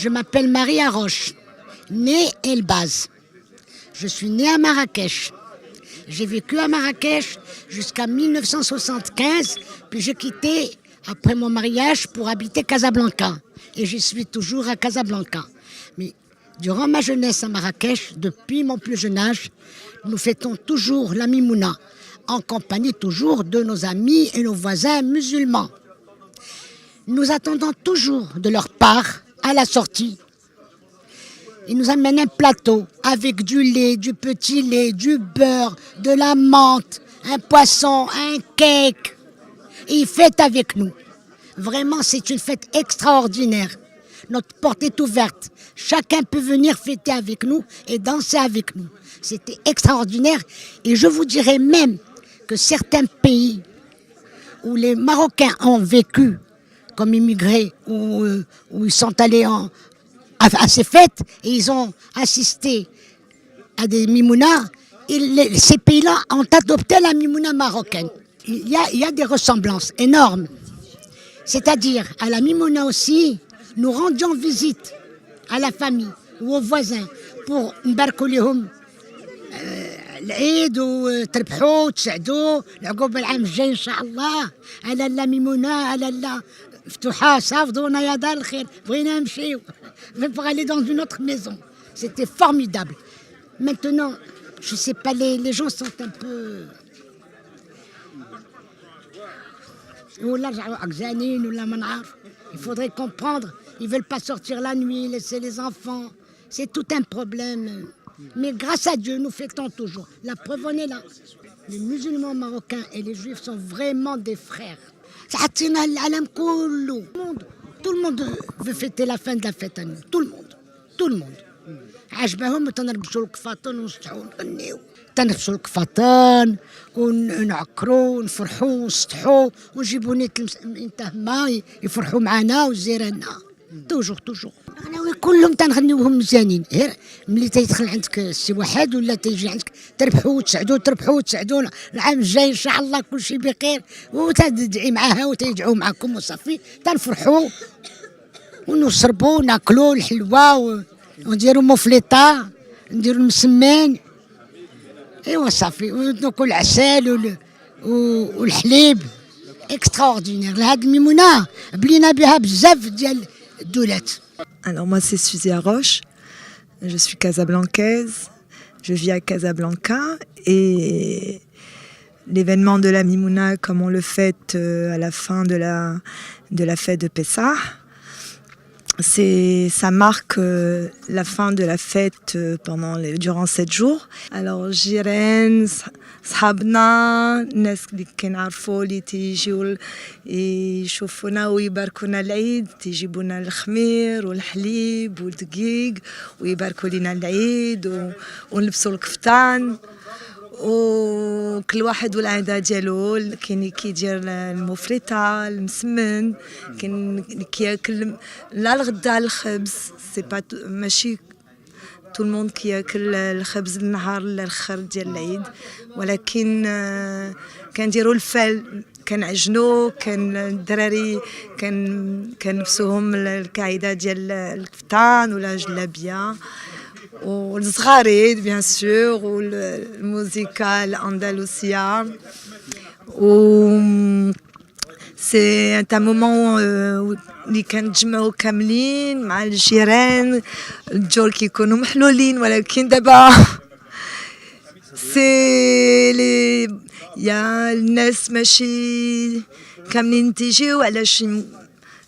Je m'appelle Maria Roche, née Elbaz. Je suis née à Marrakech. J'ai vécu à Marrakech jusqu'à 1975, puis j'ai quitté après mon mariage pour habiter Casablanca. Et j'y suis toujours à Casablanca. Mais durant ma jeunesse à Marrakech, depuis mon plus jeune âge, nous fêtons toujours la Mimouna, en compagnie toujours de nos amis et nos voisins musulmans. Nous attendons toujours de leur part, à la sortie, ils nous amènent un plateau avec du lait, du petit lait, du beurre, de la menthe, un poisson, un cake. Et ils fêtent avec nous. Vraiment, c'est une fête extraordinaire. Notre porte est ouverte. Chacun peut venir fêter avec nous et danser avec nous. C'était extraordinaire. Et je vous dirais même que certains pays où les Marocains ont vécu comme immigrés, où ils sont allés à ces fêtes et ils ont assisté à des mimounas, ces pays-là ont adopté la mimouna marocaine. Il y a des ressemblances énormes. C'est-à-dire, à la mimouna aussi, nous rendions visite à la famille ou aux voisins pour نباركوا لهم العيد وتربحوا وتسعدوا العقوبة العام الجاي إن شاء الله. على لا ميمونة على لا مفتوحة صافدونا يا دار الخير بغينا نمشيو pour aller dans une autre maison. C'était formidable. Maintenant, je sais pas, les gens sont un peu... Il faudrait comprendre, ils veulent pas sortir la nuit, laisser les enfants. C'est tout un problème. Mais grâce à Dieu, nous fêtons toujours. La preuve en est là. Les musulmans marocains et les juifs sont vraiment des frères. Tout le monde veut fêter la fin de la fête à nous. Tout le monde. Tout le monde. عجبهم تنربشوا القفاطن ونسطحوا ونغنيو تنربشوا القفاطن ونعكروا ونفرحوا ونسطحوا ونجيبوا نيت التهمه يفرحوا معنا وزيراننا توجور انا كلهم تنغنيوهم مزيانين غير ملي تيدخل عندك شي واحد ولا تيجي عندك تربحوا وتسعدوا العام الجاي ان شاء الله كل شيء بخير وتدعي معاها وتيدعوا معكم وصافي تنفرحوا ونشربوا وناكلوا الحلوى ونديروا مفلطه نديروا المسمان ايوا صافي وناكل العسل والحليب اكستراوردينير. هاد الميمونه بلينا بها بزاف ديال الدولات. Alors moi c'est Suzia Roche, je suis casablancaise, je vis à Casablanca et l'événement de la Mimouna comme on le fête à la fin de la fête de Pessah, ça marque la fin de la fête durant 7 jours. Alors جيران صحابنا الناس اللي كنعرفوا اللي تيجيو يشوفونا ويباركونا العيد تيجيبونا الخمير والحليب والدقيق ويباركوا لنا العيد ونلبسوا الكفتان وكل واحد والعاده ديالو. كاين اللي كيدير المفرطه المسمن، كاين اللي كياكل لا الغدا الخبز سي با ماشي تو الموند كياكل الخبز النهار الاخر ديال العيد، ولكن كنديروا الفال كنعجنوا، كان الدراري كنلبسوهم الكعيده ديال الكفتان ولا جلابيه والصغاريد بيان سور والموسيقى الاندلسيه سي ان مومون اللي كنتجمعوا كاملين مع الجيران. الجور كيكونوا محلولين ولكن دابا سي يا الناس ماشي كاملين تيجيو علاش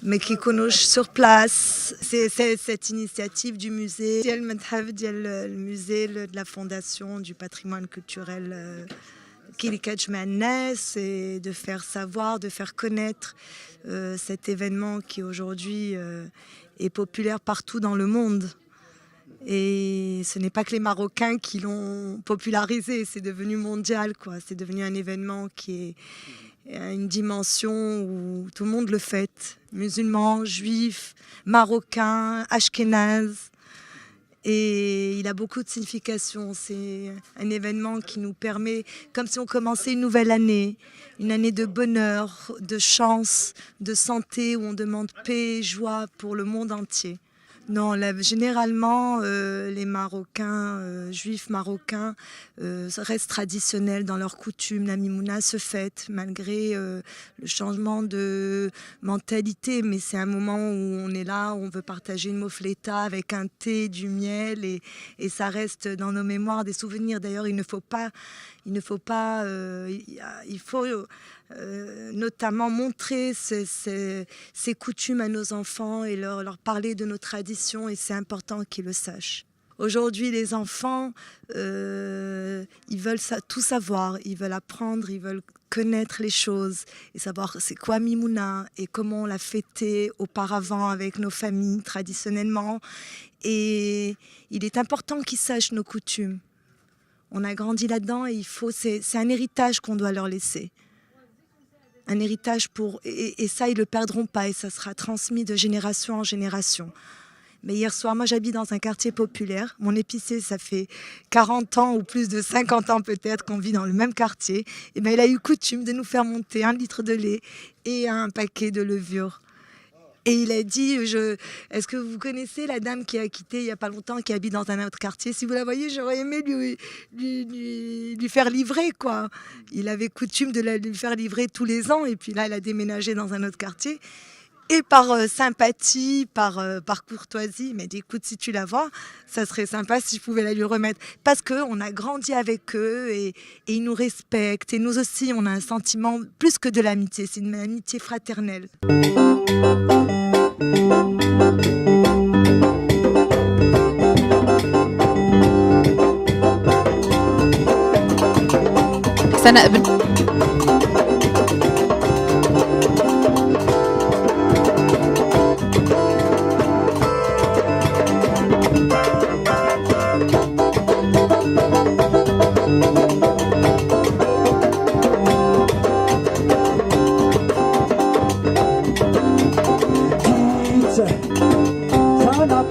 ما كيكونوش sur place. C'est cette initiative du musée ديال المتحف ديال الموزي de la fondation du patrimoine culturel qui كتجمع الناس et de faire savoir, de faire connaître cet événement qui aujourd'hui est populaire partout dans le monde. Et ce n'est pas que les Marocains qui l'ont popularisé, c'est devenu mondial, quoi. C'est devenu un événement qui est une dimension où tout le monde le fête, musulmans, juifs, marocains, ashkénazes, et il a beaucoup de significations. C'est un événement qui nous permet, comme si on commençait une nouvelle année, une année de bonheur, de chance, de santé, où on demande paix et joie pour le monde entier. Non, généralement, les Marocains, juifs marocains, restent traditionnels dans leurs coutumes. La mimouna se fête malgré le changement de mentalité, mais c'est un moment où on est là, où on veut partager une mofleta avec un thé, du miel, et ça reste dans nos mémoires des souvenirs. D'ailleurs, il faut notamment montrer ces coutumes à nos enfants et leur parler de nos traditions, et c'est important qu'ils le sachent. Aujourd'hui, les enfants, ils veulent tout savoir, ils veulent apprendre, ils veulent connaître les choses et savoir c'est quoi Mimouna et comment on l'a fêté auparavant avec nos familles traditionnellement. Et il est important qu'ils sachent nos coutumes. On a grandi là-dedans et c'est un héritage qu'on doit leur laisser. Un héritage et ça, ils ne le perdront pas et ça sera transmis de génération en génération. Mais hier soir, moi j'habite dans un quartier populaire. Mon épicier, ça fait 40 ans ou plus de 50 ans peut-être qu'on vit dans le même quartier. Et ben, il a eu coutume de nous faire monter 1 litre de lait et un paquet de levure. Et il a dit, est-ce que vous connaissez la dame qui a quitté il n'y a pas longtemps, qui habite dans un autre quartier? Si vous la voyez, j'aurais aimé lui faire livrer, quoi. Il avait coutume de lui faire livrer tous les ans. Et puis là, elle a déménagé dans un autre quartier. Et par sympathie, par courtoisie, il m'a dit, écoute, si tu la vois, ça serait sympa si je pouvais la lui remettre. Parce qu'on a grandi avec eux et ils nous respectent. Et nous aussi, on a un sentiment plus que de l'amitié. C'est une amitié fraternelle. Ça n'a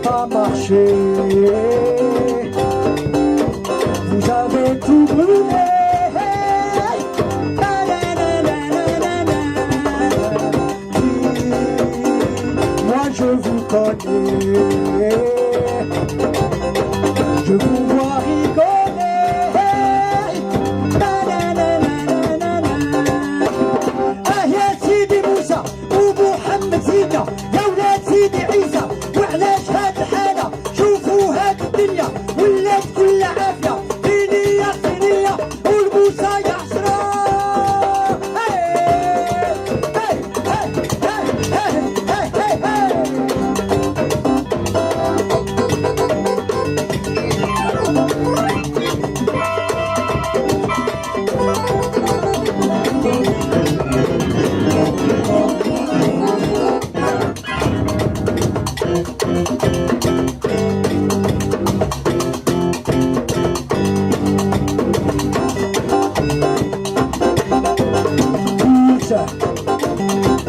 pas marché. Vous avez tout brûlé. Moi je vous connais. Je vous vois rigoler. Ah ya Sidi Moussa ou Mohamed Zina. سيدي عيسى وعلاش هاد الحالة شوفوا هاد الدنيا ولات كل عافية صينية صينية والبوسة يا عشرة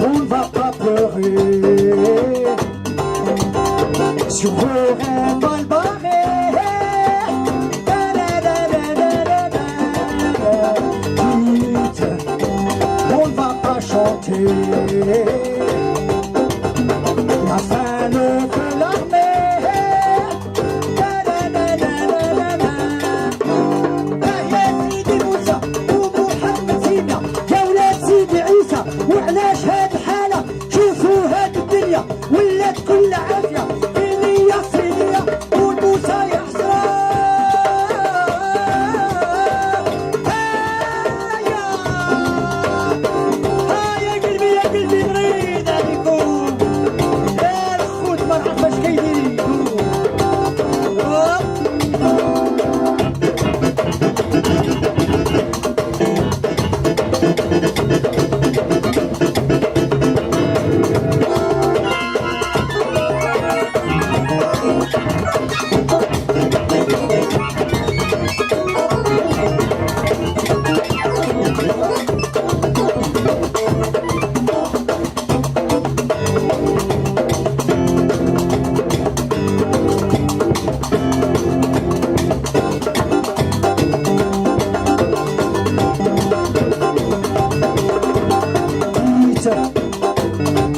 on ne va pas pleurer sur vos rêves mal barrés. Dites, on ne va pas chanter la fin de l'armée. وعلاش هاد الحالة شوفوا هاد الدنيا ولات كل عافية صينية صينية والبوسة يا حسرة يا قلبي نريد عليكم يا الخوت ما نعرف باش كيديروا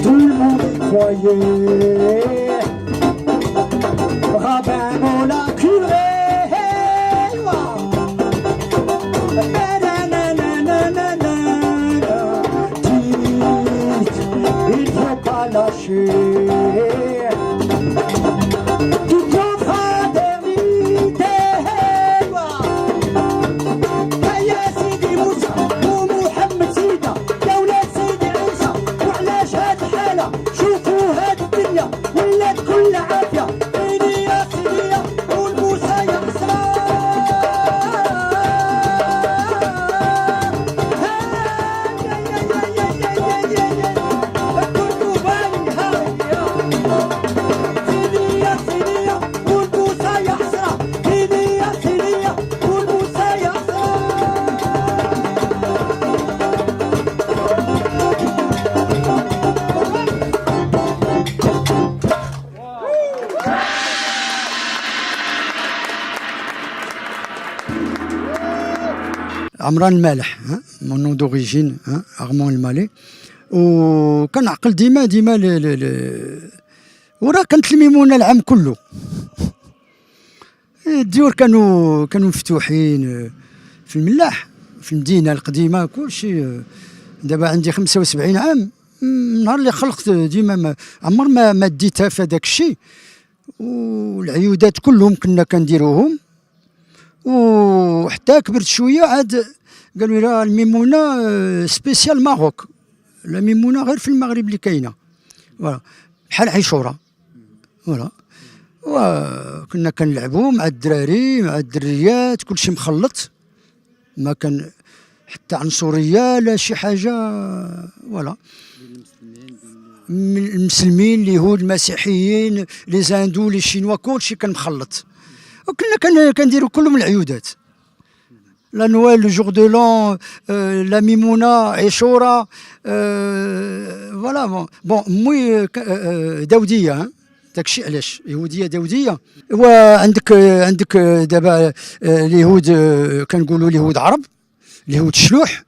Tout le monde y croyait. rabbin ou la curé. Il faut pas lâcher toute nos fraternité. هيا سيدي موسى ومحمد سيدنا يا ولاد سيدي عيسى، وعلاش هاد الحالة شوفوا هاد الدنيا ولات كل عافية. عيني يا سيدي والموسى يا مسرى. عمران المالح، مون نو دوريجين ارمون المالي. وكنعقل ديما وراه كانت الميمونه العام كله. الديور كانوا مفتوحين في الملاح في المدينه القديمه كلشي. دابا عندي 75 عام، النهار اللي خلقت ديما عمر ما ديتها في هذاك الشيء. والعيودات كلهم كنا كنديروهم، وحتى كبرت شويه عاد قالوا لي الميمونه سبيسيال ماروك، لا ميمونه غير في المغرب اللي كاينه، فوالا بحال عاشوره. فوالا وكنا كنلعبوا مع الدراري مع الدريات، كلشي مخلط، ما كان حتى عنصريه لا شي حاجه. فوالا المسلمين اليهود المسيحيين لي زاندو لي شينوا كلشي كان مخلط. وكنا كنديروا كلهم العيودات، لا نوال لو جور دو لون لا ميمونه عاشوره. فوالا بون موي داوديه، داكشي علاش يهوديه داوديه. وعندك دابا اليهود كنقولوا اليهود عرب، اليهود الشلوح،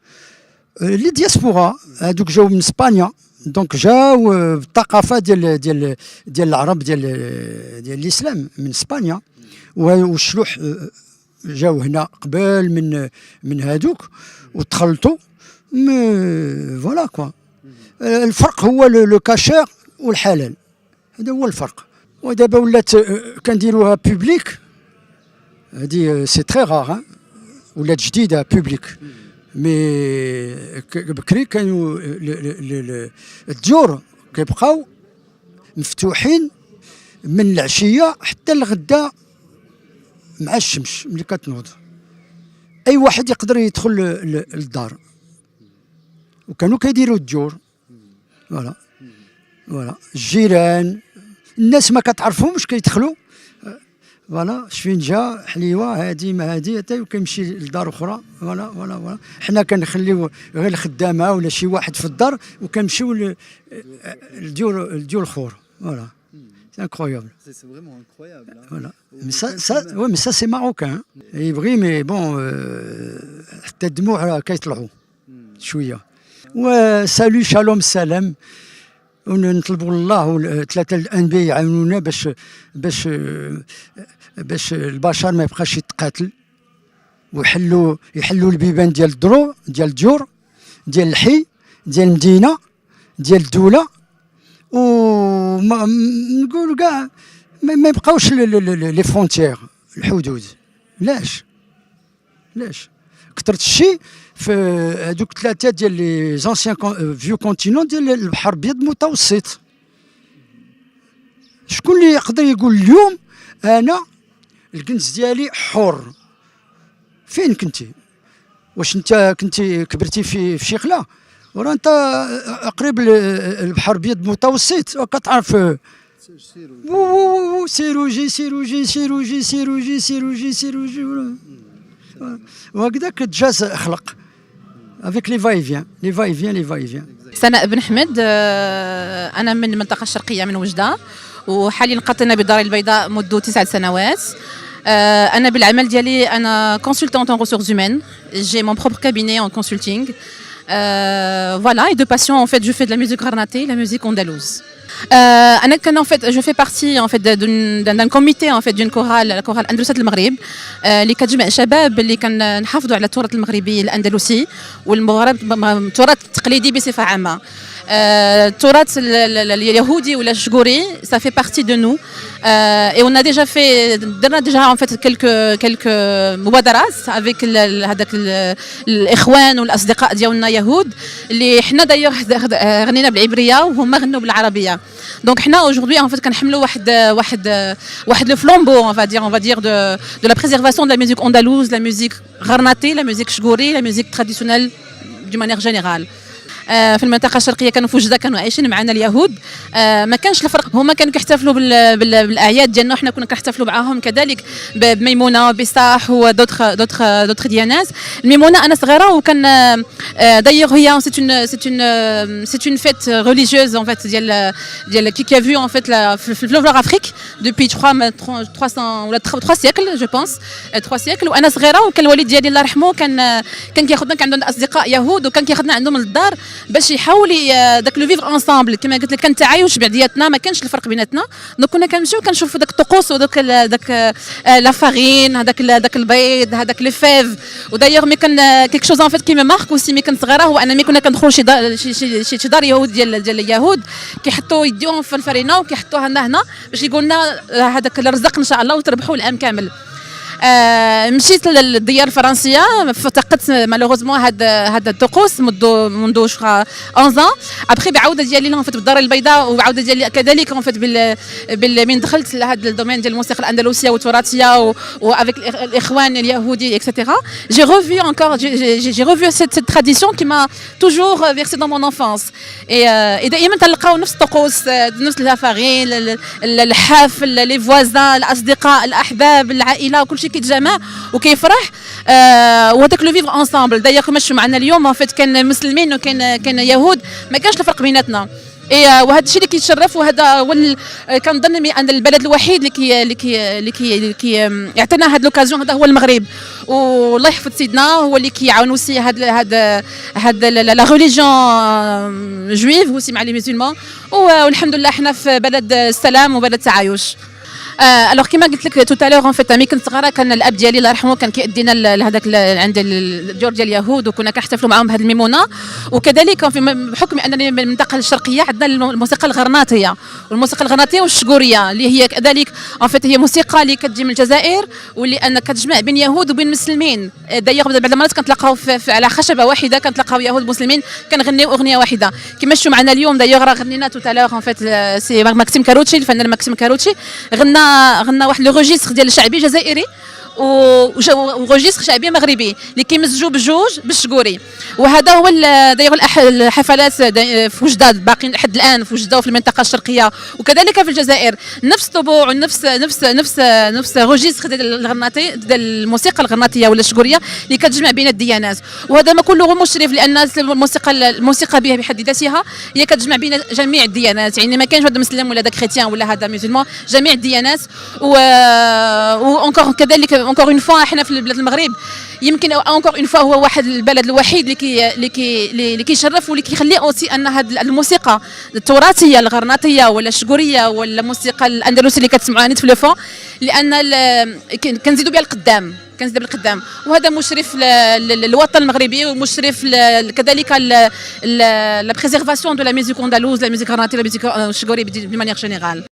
لي دياسبورا هذوك جاو من اسبانيا، دونك جاو بالثقافه ديال العرب ديال الاسلام من اسبانيا. والشلوح جاو هنا قبل من هادوك وتخلطوا. فوالا كوا الفرق هو لو كاشير والحلال، هذا هو الفرق. ودابا ولات كنديروها بوبليك، هذه سي تري رار، ولات جديده بوبليك. مي بكري كانوا الديور كيبقاو مفتوحين من العشيه حتى الغدا مع الشمس ملي كتنوض. اي واحد يقدر يدخل للدار، وكانوا كيديروا الديور. فوالا الجيران الناس ما كتعرفهمش كيدخلوا. فوالا شفين جا حليوه هادي ما هادي حتى كيمشي لدار اخرى. فوالا حنا كنخليو غير الخدامه ولا شي واحد في الدار، وكنمشيو الديور الاخر. فوالا c'est incroyable. C'est vraiment incroyable. Hein. Voilà. Mais ça c'est marocain. يبغي مي بون حتى الدموع كيطلعوا شويه. وسالو شالوم السلام، ونطلبوا الله ثلاثه الانبياء يعاونونا باش البشر ما يبقاش يتقاتل، ويحلوا البيبان ديال الدرو ديال الديور ديال الحي ديال المدينه ديال الدوله. ونقولوا كاع ما يبقاوش لي فرونتيير الحدود. لاش كثرت الشيء في هذوك ثلاثه ديال لي زونسيان فيو كونتينون ديال البحر الابيض المتوسط. شكون اللي يقدر يقول اليوم انا الكنز ديالي حر؟ فين كنتي؟ واش انت كنتي كبرتي في شيخله؟ ورا انت قريب البحر الابيض المتوسط وكتعرف سيروجي وهكذا كتجاز اخلق افيك لي فاي فيان. سناء بن حمد، انا من المنطقه الشرقيه من وجده، وحاليا قاطنه بالدار البيضاء منذ 9 سنوات. انا بالعمل ديالي انا consultante en ressources humaines. J'ai mon propre cabinet en consulting. Voilà, et de passion en fait je fais de la musique granatée, la musique andalouse. انا كان en fait je fais partie en fait d'un comité en fait d'une chorale la chorale اندلسات المغرب اللي كتجمع شباب اللي كنحافظوا على التراث المغربي الاندلسي والتراث التقليدي بصفه عامه. التراث اليهودي ولا الشجوري ça fait partie de nous et on a déjà fait درنا déjà en fait quelques مبادرات avec هذاك الاخوان والاصدقاء ديالنا يهود اللي حنا دايوغ غنينا بالعبريه وهما غنوا بالعربيه. دونك حنا aujourd'hui en fait كنحملوا واحد لو فلامبو on va dire de la préservation de la musique andalouse, la musique gharnati, la musique shgouri, la musique traditionnelle d'une manière générale. في المنطقه الشرقيه كانوا في وجده كانوا عايشين معنا اليهود ما كانش الفرق هما كانوا كيحتفلوا بالاعياد ديالنا وحنا كنا كنحتفلوا معاهم كذلك بميمونه وبصاح ودوتر ديانات. الميمونه انا صغيره وكان دايوغ هي سي اون فيت ريليجيوز ان فيت ديال كي فيو ان فيت في الفلور افريك دوبي 300 ولا 3 سيكل جو بونس 3 سيكل. وانا صغيره وكان الوالد ديالي الله يرحمه كان كياخذنا كان عندنا اصدقاء يهود وكان كياخذنا عندهم للدار باش يحاول داك لو فيفر انصامبل كما قلت لك كان تعايش بعضياتنا ما كانش الفرق بيناتنا. دونك كنا كنمشيو كنشوفوا داك الطقوس وداك لا فارين هذاك البيض هذاك لي فيف. ودايوغ مي كان كيك شوز ان فيت كي مي مارك اوسي مي كنت صغيره هو انا مي كنا كندخلوا شي دار يهود ديال اليهود كيحطوا يديهم في الفرينه وكيحطوها هنا باش يقول لنا هذاك الرزق ان شاء الله وتربحوا العام كامل. مشيت للديار الفرنسيه فقدت مالوغوزمون هذا الطقوس منذ 11 ابخي بعوده ديالي لهم في الدار البيضاء وعوده ديالي كذلك من دخلت لهذا الدومين ديال الموسيقى الاندلسيه والتراثيه وافيك الاخوان اليهودي اكسيتيرا j'ai revu cette tradition qui m'a toujours versé dans mon enfance et دائما تلقاو نفس الطقوس نفس الفارين الحفل لي فوازان الاصدقاء الاحباب العائله وكل شيء كيتجمع وكيفرح وهذاك لو فيفر انصامبل. دايوغ ماشي معنا اليوم فات كان مسلمين وكان يهود ما كانش الفرق بيناتنا وهذا الشيء اللي كيتشرف وهذا هو كنظن ان البلد الوحيد اللي كي يعطينا هذه لوكازيون هذا هو المغرب. والله يحفظ سيدنا هو اللي كيعاون وسي هذا لا ريليجيون جويف وسي مع لي مسلمون والحمد لله حنا في بلد السلام وبلد التعايش. الوغ كيما قلت لك توتالور ان فيت ملي كنت صغيره كان الاب ديالي الله يرحمه كان كيدينا لهذاك عند الديور ديال اليهود وكنا كنحتفلوا معاهم بهذه الميمونه. وكذلك بحكم انني من المنطقه الشرقيه عندنا الموسيقى الغرناطيه والموسيقى الغرناطيه والشجوريه اللي هي كذلك ان فيت هي موسيقى اللي كتجي من الجزائر واللي انا كتجمع بين يهود وبين مسلمين. دايوغ بعض المرات كنتلاقاو على خشبه واحده كنتلاقاو يهود مسلمين كنغنيو اغنيه واحده كيما شفتوا معنا اليوم. دايوغ راه غنينا توتالور ان فيت سي ماكسيم كاروتشي الفنان ماكسيم كاروتشي غنى واحد لو ريجيستر ديال الشعبي جزائري وريجيستر شعبي مغربي اللي كيمزجوا بجوج بالشجوري. وهذا هو دايوغ الحفلات في وجده باقيين لحد الان في وجده وفي المنطقه الشرقيه وكذلك في الجزائر نفس الطبوع ونفس ريجيستر ديال الغرناطي ديال الموسيقى الغرناطيه ولا الشجوريه اللي كتجمع بين الديانات. وهذا ما كله مشرف لان الموسيقى بها بحد ذاتها هي كتجمع بين جميع الديانات يعني ما كاينش واحد مسلم ولا داك كريتيان ولا هذا مسلمان جميع الديانات. وانكور كذلك encore une fois احنا في بلاد المغرب يمكن encore une fois هو واحد البلد الوحيد اللي كيشرف واللي كيخلي اوسي ان هذه الموسيقى التراثيه الغرناطيه ولا الشجوريه ولا الموسيقى الاندلسيه اللي كتسمعوها نيت في لو فون لان كنزيدوا بها القدام وهذا مشرف للوطن المغربي ومشرف كذلك لا بريزيرفاسيون دو لا ميوزيك اندلوز لا ميوزيك غرناطيه لا ميوزيك الشجوريه بمانيير جينيرال.